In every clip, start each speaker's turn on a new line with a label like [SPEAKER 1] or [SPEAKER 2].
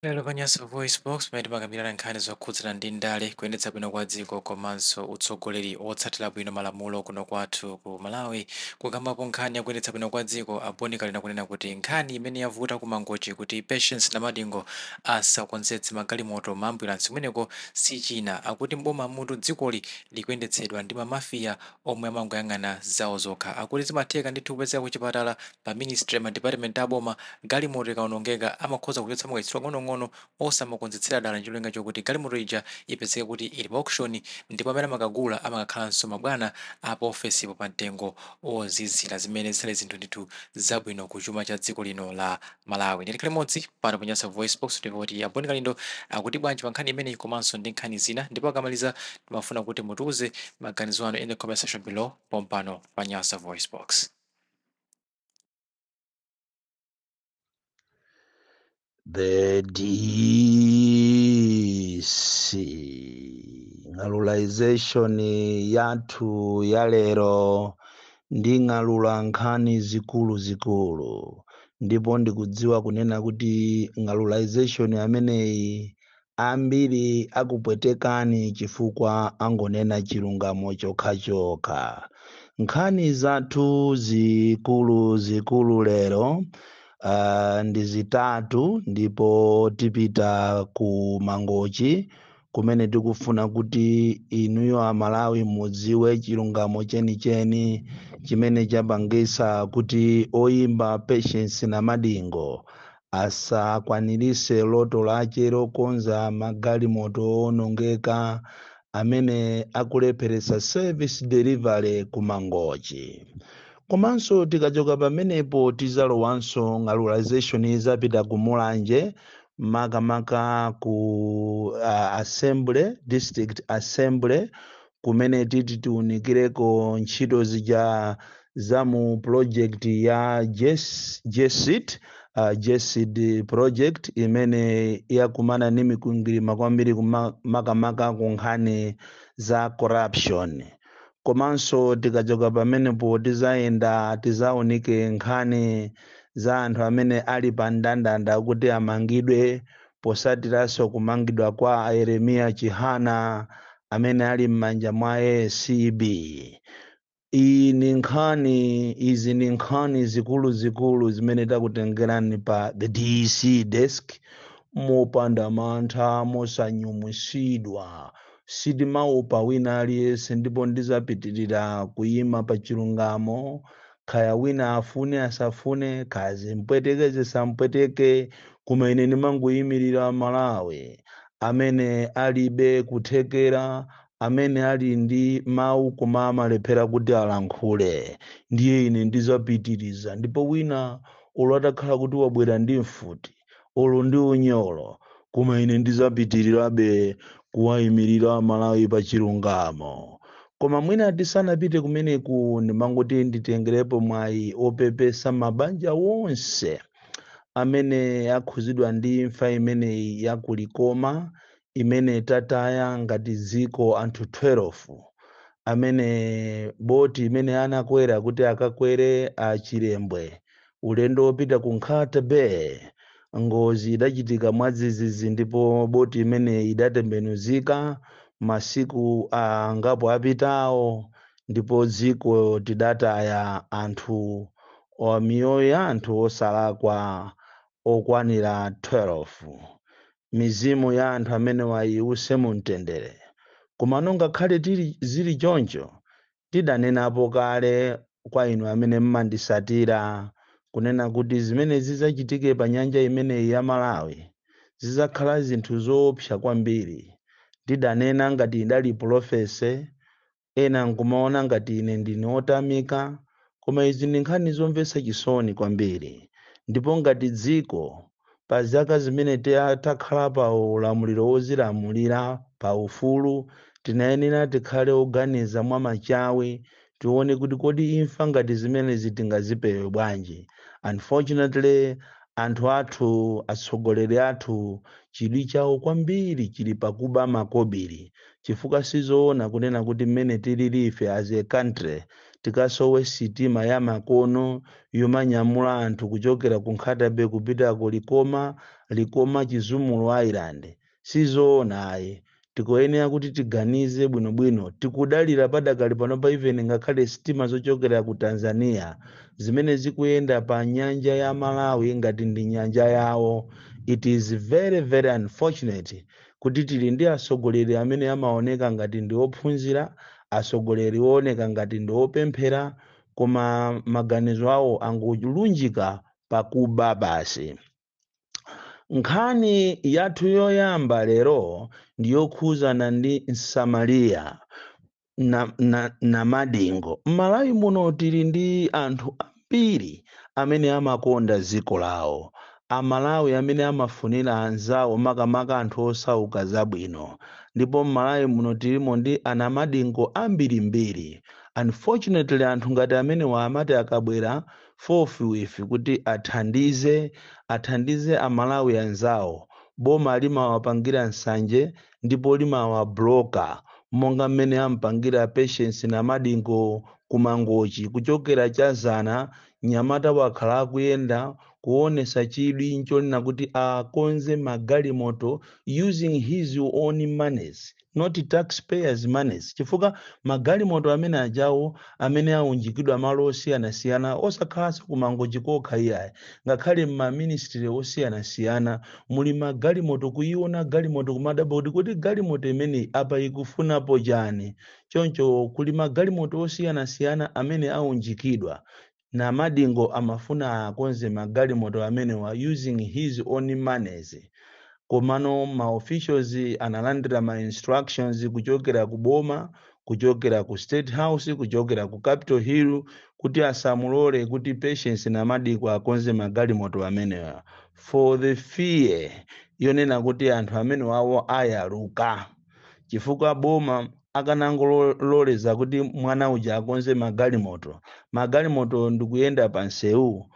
[SPEAKER 1] Lero panyanso voice box pamene timakambirana nkhani zokhudzana ndi ndale kuyendetsa bwino kwa dziko komanso utsogoleri otsatira bwino malamulo kuno kwathu ku Malawi. Kukambapo nkhani yakuyendetsa bwino kwa dziko abonika lina kunena kuti nkhani imene yavuta ku Mangochi kuti Patience na Madingo asakonzetse magalimoto ma ambulance kumeneko si china akuti mboma mutu dzikoli likuyendetsedwa ndi mamafiya omwe amangoyang'ana zawo zokha. Akuti zimatheka ndithu kupezeka kuchipatala pa ministry ma department aboma galimoto ikaonongeka amakhoza kuchotsa makaitsiro ng'onong'ono osamakonzetsera dala ncholinga chokuti galimoto ija ipezeke kuti ili pa auction ndipo amene amakagula amakakhalanso mabwana apa ofesipo pa mtengo ozizira zimene zisale zinthu ndithu zabwino ku chuma cha dziko lino la Malawi. Ndili limodzi pano panyasa voice box ndipo kuti abonika lindo akuti bwanji pa nkhani imeneyi komanso ndi nkhani zina, ndipo akamaliza timafuna kuti mutiuze maganizo anu in the comment section below pompano panyasa voice box.
[SPEAKER 2] The DC ng'alulization yathu ya lero ndi ng'alula nkhani zikulu ndipo ndikudziwa kunena kuti ng'alulization ameneyi ambiri akupwetekani chifukwa angonena chilungamo chokha. Nkhani zathu zikulu lero ndi zitatu ndipo tipita ku Mangochi kumene tikufuna kuti inuyo Amalawi mudziwe chilungamo chenicheni chimene chapangisa kuti oyimba Patience na Madingo asakwanirise loto lache lokonza magalimoto owonongeka amene akulepheresa service delivery ku Mangochi. Komanso tikachoka pamenepo tizalowanso ng'alulization izapita ku Mulanje makamaka ku assembly district assembly kumene titi tiunikireko ntchito zija za mu project ya JESID project imene yakumana ni mikwingwirima kwambiri makamaka ku nkhani za corruption. Komanso tikachoka pamenepo tizayenda tizaunike nkhani za anthu amene ali pa ndandanda kuti amangidwe posatiranso kumangidwa kwa Yeremiya Chihana amene ali m'manja mwa ACB. Izi ni nkhani zikulu zimene takutengerani pa the DC desk mopanda mantha mosanyumusidwa. Sidimaopa wina aliyense ndipo ndizapitirira kuyima pa chilungamo khaya wina afune asafune kazi mpwetekeze sampweteke koma ine ndimangoyimirira Malawi amene alibe kuthekera amene ali ndi mawu koma amalephera kuti alankhule. Ndiye ine ndizapitiriza ndipo wina olo atakhala kuti wabwera ndi mfuti olo ndi unyolo koma ine ndizapitirirabe kuwayimirira Malawi pa chilungamo. Koma mwina tisanapite kumeneku ndimangoti nditengerepo mwayi opepesa mabanja wonse amene akhuzidwa ndi imfa imeneyi yakulikoma imene tataya ngati dziko anthu 12 amene boti imene anakwera kuti akakwere Chilembwe ulendo wopita ku Nkhata Bay. Ngozi idachitika mwadzidzidzi ndipo boti imene idatembenuzika masiku angapo apitawo ndipo dziko tidataya anthu miyoyo ya anthu osalakwa okwanira 12. Mizimu ya anthu amene wayiuse mumtendere. Koma ngakhale zili choncho tidanenapo kale kwa inu amene mmandisatira kunena kuti zimene zizachitike pa nyanja imeneyi ya Malawi zizakhala zinthu zoopsa kwambiri. Tidanena ngati idali profese ena nkumaona ngati ine ndine otamika koma izi ndi nkhani zomvetsa chisoni kwambiri. Ndipo ngati dziko pa zaka zimene takhala pa ulamuliro wozilamulira pa ufulu tinayenera tikhale oganiza mwa machawi tione kuti kodi imfa ngati zimene zitingazipewe bwanji. Unfortunately anthu athu atsogoleri athu chidwi chawo kwambiri chili pakuba makobiri chifukwa sizoona kunena kuti mmene tilili ife as a country tikasowe sitima ya makono yomanyamula anthu kuchokera ku Nkhatabe kupita ku Likoma Chizumulu Island. Sizoona ayi. Tikuyenera kuti tiganize bwinobwino. Tikudalira padakali pano pa even ngakhale sitima zochokera ku Tanzania zimene zikuyenda pa nyanja ya Malawi ngati ndi nyanja yawo. It is very very unfortunate kuti tili ndi asogoleri amene amaoneka ngati ndi ophunzira, asogoleri ooneka ngati ndi opemphera, koma maganizo awo angolunjika pakuba basi. Nkhani yathu yoyamba lero ndiyokhuzana ndi Msamaliya na madingo. M'Malawi muno tili ndi anthu ambiri amene amakonda dziko lawo. Amalawi amene amafunira anzawo makamaka anthu osauka zabwino. Ndipo m'Malawi muno tilimo ndi anamadingo ambirimbiri. Unfortunately anthu ngati amene amati akabwera forthwith kuti athandize Amalawi anzawo, boma limawapangira nsanje ndipo limawabloka monga mmene ampangira Patience na madingo kumangochi kuchokera Chazana. Nyamata wakhala akuyenda kuonesa chidwi nchonena kuti akonze magalimoto using his own monies, not taxpayers monies. Chifukwa magalimoto amene ajawo amene aunjikidwa malo osiyanasiyana osakhalanso kumangochi kokha iyayi, ngakhale m'maministry osiyanasiyana muli magalimoto. Kuiona galimoto kumadabwa kuti galimoto imene apa ikufunapo chani. Choncho kuli magalimoto osiyanasiyana amene aunjikidwa na madingo amafuna akonze magalimoto amene wa using his own monies. Komano ma officials analandira ma instructions kuchokera ku boma, kuchokera ku State House, kuchokera ku Capitol Hill kuti asamulole kuti Patience na madingo akonze magalimoto amenewa, for the fear yonena kuti anthu amene wawo ayaluka. Chifukwa boma akanangololeza kuti mwana uja akonze magalimoto ndikuyenda pa nseu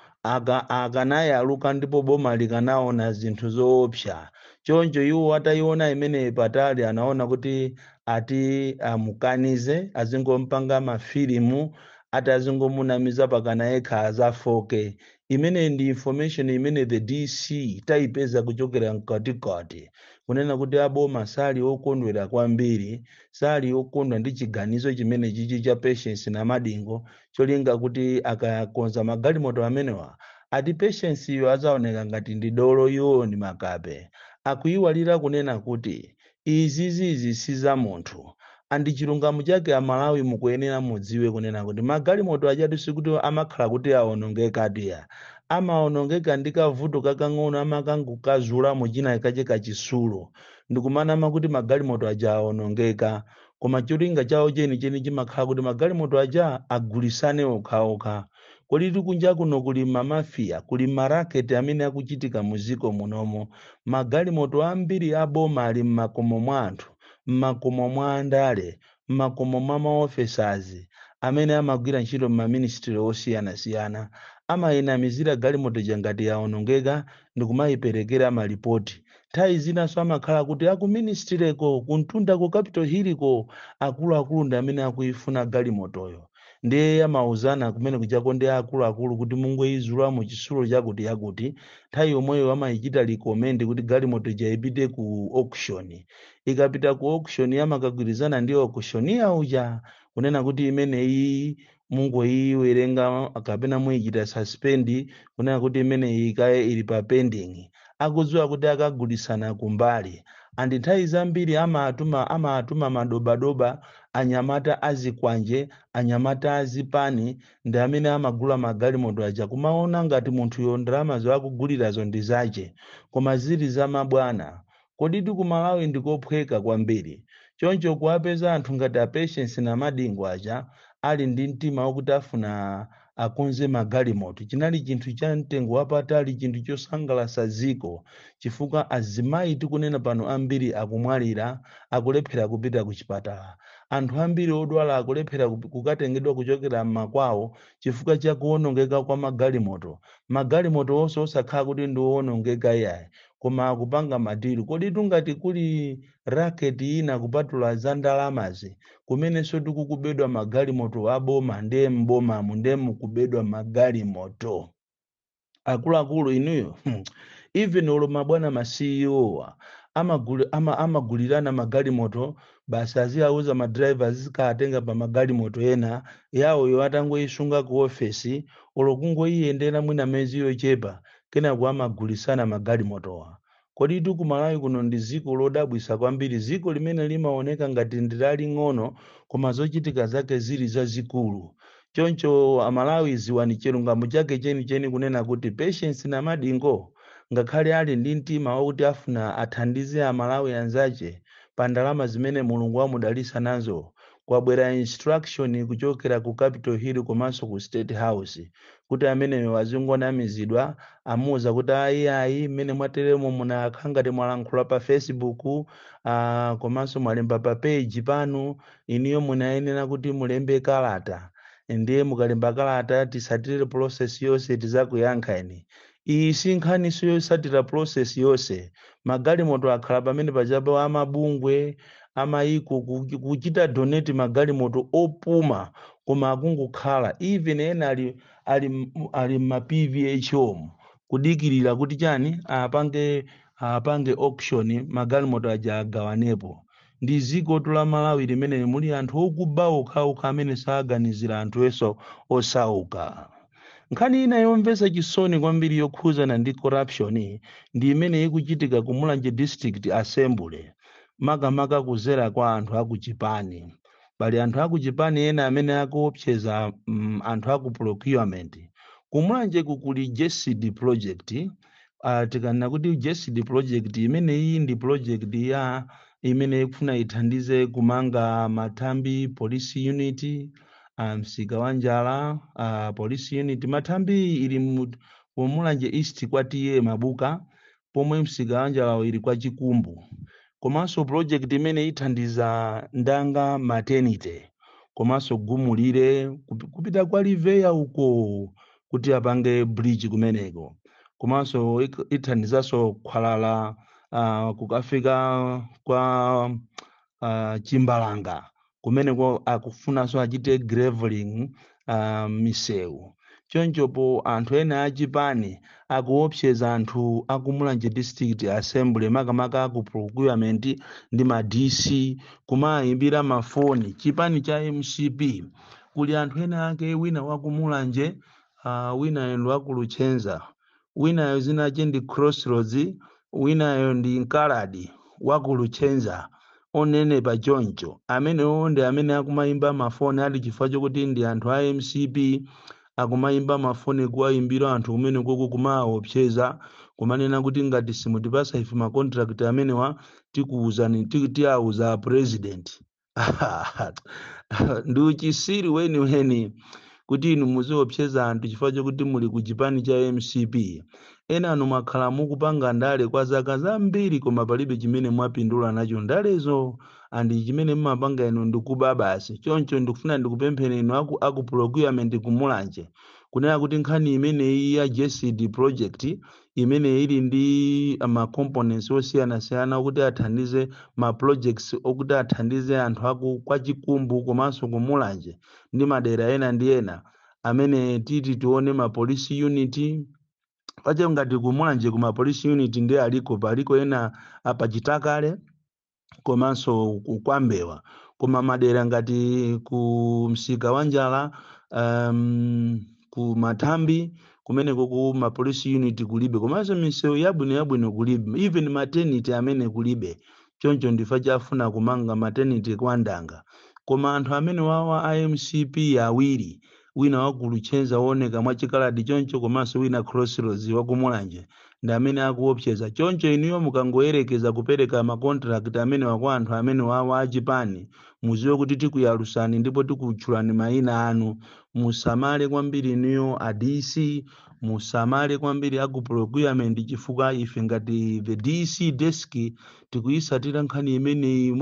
[SPEAKER 2] akanayaluka ndipo boma likanaona zinthu zoopsa. Choncho iwo atayiona imene patali anaona kuti ati amukanize azingompanga mafilimu ati azingomunamiza pakana yekha azafoke. Imene ndi information imene the DC taipeza kuchokera mkatikati kunena kuti aboma sali okondwera kwambiri, sali okondwa ndi chiganizo chimene chichi cha Patience na madingo cholinga kuti akakonza magalimoto amenewa ati Patience iyo azaoneka ngati ndi dolo iwo ndi makape. Akuiwalira kunena kuti izizi si za munthu. Andi chilungamo chake Amalawi mukuyenera mudziwe kunena kuti magalimoto achatu sikuti amakhala kuti aonongeka atiya. Amaonongeka ndi kavuto kakang'ono amakangokazula muchina kache kachisulo. Ndikumanama kuti magalimoto aja aonongeka. Koma cholinga chawo chenicheni chimakhala kuti magalimoto aja agulisane okhaokha. Kodi tikunja kuno kuli mamafia, kuli maraketi amene akuchitika muziko munomo. Magalimoto ambiri aboma ali mmakomo mwa anthu, mmakomo mwa andale, mmakomo mwa maofficers amene amagwira ntchito m'maministry osiyanasiyana. Amayinamizira galimoto jangati yaonongeka ndikumayiperekera malipoti. Nthawi zinanso amakhala kuti aku ministry ko kuntunda ku Capitol Hill ko akuluakulu ndi amene akuifuna galimotoyo. Ndiye amauzana kumene kuchako ndi akuluakulu kuti mungoyizula mu chisulo chakuti yakuti. Nthawi yomweyo amayichita recommend kuti galimoto ipite ku auction. Ikapita ku auction amakagwirizana ndi auctioneer uja kunena kuti imene iyi mungoyiwerenga kapena muyichita suspend kunena kuti imene ikaye ili pa pending. Akudziwa kuti akagulisana kumbali. Andi nthawi zambiri amatuma madobadoba anyamata azikwanje, anyamata azipani ndi amene amagula magalimoto aja kumaona ngati munthuyo ndalama zakugulirazo ndi zache, koma zili za mabwana. Kodi ku Malawi ndikophweka kwambiri. Choncho kuwapeza anthu ngati a Patience na madingo aja ali ndi mtima wokuti afuna akonze magalimoto chinali chinthu cha mtengo wapatali, chinthu chosangalatsa dziko. Chifukwa azimayi tikunena pano ambiri akumwalira, akulephera kupita ku chipatala. Anthu ambiri odwala akulephera kukatengedwa kuchokera m'makwawo chifukwa cha kuonongeka kwa magalimoto. Magalimoto onse osakhala kuti ndi owonongeka iyayi, koma akupanga madili. Kodi tungati kuli racket ina kupatula za ndalamazi kumenenso tikukubedwa magalimoto aboma ndiye m'bomamu ndiye mukubedwa magalimoto akuluakulu inuyo even olo mabwana ma CEO amagulirana magalimoto basi aziyauza madriver azikatenga pa magalimoto ena yawoyo atangoyisunga ku ofesi olo kungoyiyendera mwina mezi yochepa kenako amagulisana magalimotowa. Kodi tu ku Malawi kuno ndi ziko lodabwisa kwambiri, ziko limene limaoneka ngati ndilaling'ono koma zochitika zake zili zazikulu. Choncho Amalawi ziwani chilungamo chake chenicheni kunena kuti patience na madingo ngakhale ali ndi mtima wakuti afuna athandize Amalawi anzace pa ndalama zimene Mulungu wamudalitsa nazo. Kwabwera instruction kuchokera ku Capitol Hill komanso ku State House kuti amene wazingonamizidwa amuza kuti ayi mmene mwateremo munakhangati mwalankhula pa Facebook komanso mwalemba pa page panu iniyo munayenera kuti mulembe kalata ndiye mukalemba kalata tisatire process yonse tizakuyankhani. Iyi si nkhaniso yosatira process yonse, magalimoto akhala pamene pachapo amabungwe amayiko kuchita donate magalimoto opuma koma akungokhala even ena ali ma PVHO kudikirira kuti chani apange auction magalimoto aja agawanepo. Ndi ziko la Malawi limene muli anthu okuba okhaokha amene saganizira anthu eso osauka. Nkhani ina yomvetsa chisoni kwambiri yokhuzana ndi corruption ndi imene ikuchitika ku Mulanje District Assembly makamaka kuzera kwa anthu akuchipani. Pali anthu akuchipani ena amene akuopseza anthu aku procurement. Ku Mulanje kuli JCD project, tikanena kuti JCD project imene iyi ndi project ya imene ikufuna ithandize kumanga mathambi police unit, msika wa Njala police unit. Mathambi ili mu Mulanje East kwa tiye Mabuka pomwe msika wa Njala ili kwa Chikumbu. Komanso project imene ithandiza Ndanga maternity komanso Gumulire kupita kwa Liveya uko kuti apange bridge kumeneko. Komanso ithandizaso Khwalala kukafika kwa Chimbalanga kumeneko akufunanso achite graveling misewu. Chonchopo anthu ena achipani akuopseza anthu aku Mulanje District Assembly makamaka aku procurement ndi ma DC kumayimbira mafoni chipani cha MCP. Kuli anthu ena ake wina waku Mulanje wina endo waku Luchenza, wina zina ndi Crossroads, wina ndi Nkaladi waku Luchenza onene pa choncho amene onde amene akumayimba mafoni ali chifukwa chokuti ndi anthu a MCP akumayimba mafoni kuwayimbira anthu kumene koko kumaopseza kumanena kuti ngati simutipasa ife ma contract amene wa tikuuzani tiauza president. Ndi uchisiri weni kuti inu muziopseza anthu chifukwa chokuti muli ku chipani cha MCP. Ena anu mwakhala mukupanga ndale kwa zaka zambiri koma palibe chimene mwapindula nacho ndalezo andi chimene mmapanga inu ndikuba basi. Choncho ndikufuna ndikupempheni inu aku procurement ku Mulanje kunena kuti nkhani imene ya JCD project imene ili ndi ma components osiyana kuti athandize ma projects okuti athandize anthu aku kwa Chikumbu komanso ku Mulanje ndi madera ena ndi ena amene titi tione ma police unit. Pache ngati ku Mulanje kuma police unit ndi paliko ena apachitakale komanso kukwambewa koma madera ngati ku msika wa Njala ku Mathambi kumene ku ma police unit kulibe komanso misewu yabwino kulibe even maternity amene kulibe. Choncho ndifa chafuna kumanga maternity kwa Ndanga koma anthu amene wawa IMCP awiri wina waku Luchenza oneka mwachikaladi choncho komanso wina Crossroads waku Mulanje ndi amene akuopseza. Choncho inuyo mukangoyerekeza kupereka ma contract amene wakwa anthu amene wawa achipani muziwe kuti tikuyalusani ndipo tikutchulani mayina anu. Musamale kwambiri inuyo a DC, musamale kwambiri aku procurement chifukwa ife ngati the DC desk tikuyisatira nkhani imene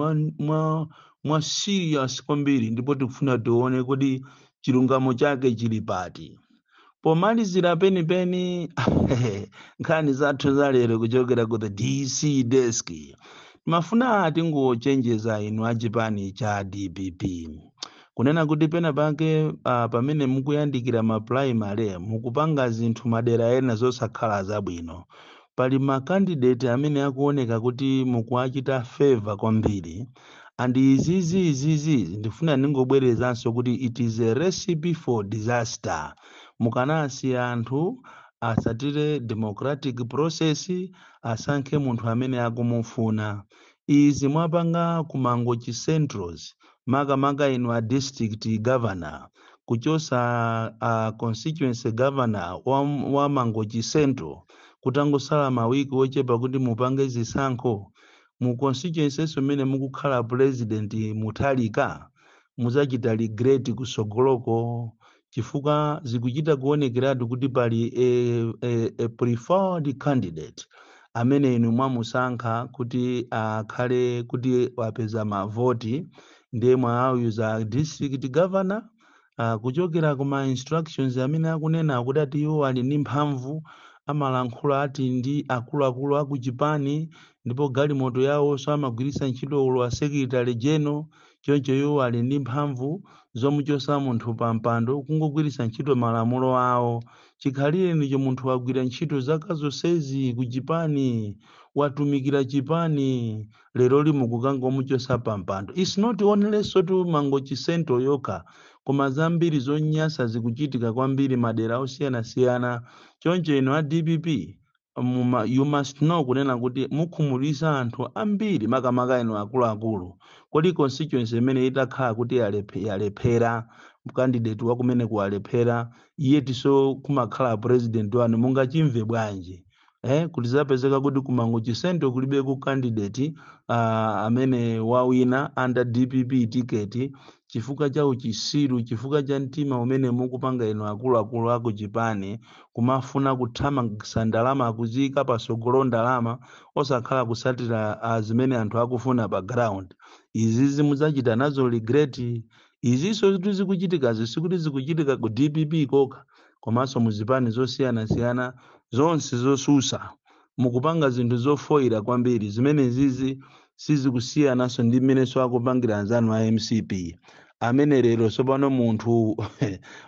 [SPEAKER 2] mwa serious kwambiri ndipo tikufuna tione kuti chilungamo chake chili pati. pomalizira penipeni nkhani zathu za lero kuchokera ku the DC desk mafuna atingochenjeza inu achipani cha DPP kunena kuti pena pake pamene mukuyandikira ma primary mukupanga zinthu madera ena zosakhala zabwino pali makandidate amene akuoneka kuti mukuachita favor kwambiri and izizi ndifuna ningobwerezanso kuti it is a recipe for disaster mukanasi anthu asatire democratic process asankhe munthu amene akumufuna izi mwapanga kumangochi centros makamaka inu a district governor kuchosa constituency governor wa mangochi central kutangosala mawiki ochepa kuti mupange zisankho mu constituency imene mukukhala president Mutharika muzachita regret kusogoloko chifukwa zikuchita kuonekeratu kuti pali a preferred candidate amene inu mwamusankha kuti akhale kuti wapeza mavoti ndiye mwauza district governor kuchokera kuma instructions amene akunena kuti ati iwo ali ndi mphamvu amalankhula ati ndi akuluakulu akuchipani ndipo galimoto yawo so amagwiritsa ntchito ulo a secretary general choncho iwo ali ndi mphamvu zomuchosa munthu pa mpando kungogwiritsa ntchito malamulo awo chikhalire ndicho munthu wagwira ntchito zaka zonsezi ku chipani watumikira chipani lero limukukangomuchosa pa mpando. It's not only sotu mangochi central yokha koma zambiri zonyasa zikuchitika kwambiri madera osiyana-siyana choncho ino a DPP you must know kunena kuti mukhumulisa anthu ambiri makamaka ino akuluakulu kodi constituency imene itakhala kuti yalephera candidate wakumene kuwalephera iye tiso kumakhala president wanu mungachimve bwanji kuti zapezeka kuti kumangochi central kulibe ku candidate amene wawina under DPP ticket chifukwa cha uchisiru chifukwa cha mtima umene mukupanga ino akuluakulu ako chipani kumafuna kuthamangitsa ndalama akuzika pasogolo ndalama osakhala kusatira zimene anthu akufuna pa ground izizi muzachita nazo regret iziso zikuchitika zisikuti zikuchitika ku DPP kokha komanso muzipani zosiyana-siyana zonse zosusa mukupanga zinthu zofoira kwambiri zimene zizi sizikusiyanaso ndi mmene so akupangira anzanu a MCP amene lero sopano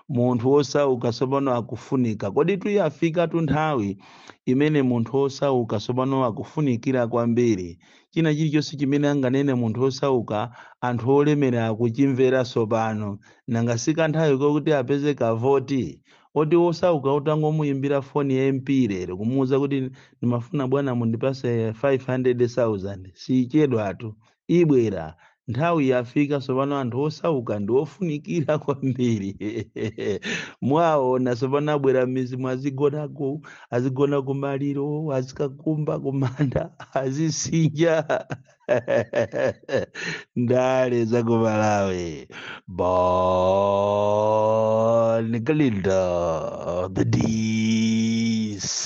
[SPEAKER 2] munthu osauka sopano akufunika kodi tuyafika tunthawi imene munthu osauka sopano akufunikira kwambiri china chilichonse chimene anganene munthu osauka anthu olemera akuchimvera sopano nangasika nthawi kokuti apeze kavoti oti osauka utangomuyimbira foni ya MP lero kumuuza kuti ndimafuna bwana mundipase 500,000 sichedwatu ibwera nthawi yafika sopano anthu osauka ndi ofunikira kwambiri mwaona sopano abwera m'mizi mwazigonako azigona kumaliro azikakumba kumanda azisinja ndale za kumalawi Nicolinda the DC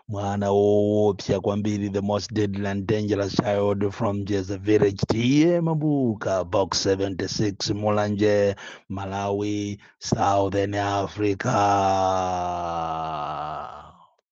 [SPEAKER 2] mwana woopsa kwambiri the most deadly and dangerous child from Jeza village tiye mabuka box 76 Mulanje Malawi Southern Africa.